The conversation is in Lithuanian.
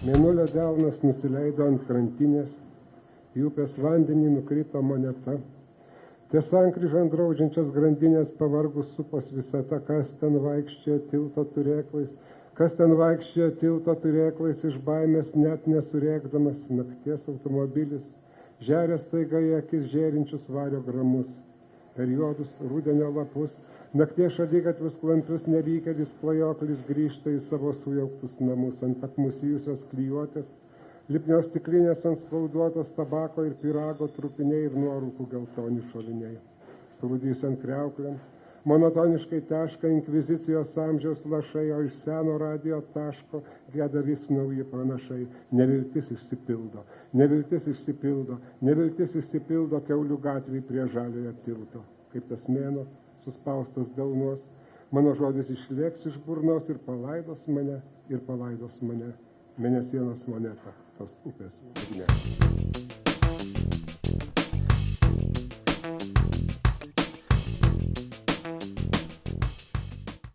Mėnulio delnas nusileido ant krantinės, į upės vandenį nukrito moneta. Ties sankryžą draudžiančios grandinės pavargus supos visata, kas ten vaikščiojo tilto turėklais, iš baimės net nesurėkdamas, nakties automobilis, žerė staiga į akis žėrinčius vario gramus. Per juodus rudenio lapus, nakties šaligatvius klampius nevykėlis klajoklis grįžta į savo sujauktus namus, ant apmusijusios klijuotės, lipnios stiklinės ant spauduotos tabako ir pyrago trupiniai ir nuorūkų geltoni šoviniai. Surūdysiant kriauklėm, monotoniškai teška inkvizicijos amžiaus lašai, o iš seno radio taško geda vis nauji pranašai. Neviltis išsipildo Kiaulių gatvėj prie Žaliojo tilto. Kaip tas mėnuo, suspaustas delnuos, mano žodis išlėks iš burnos ir palaidos mane, mėnesienos moneta, tos upės dugne.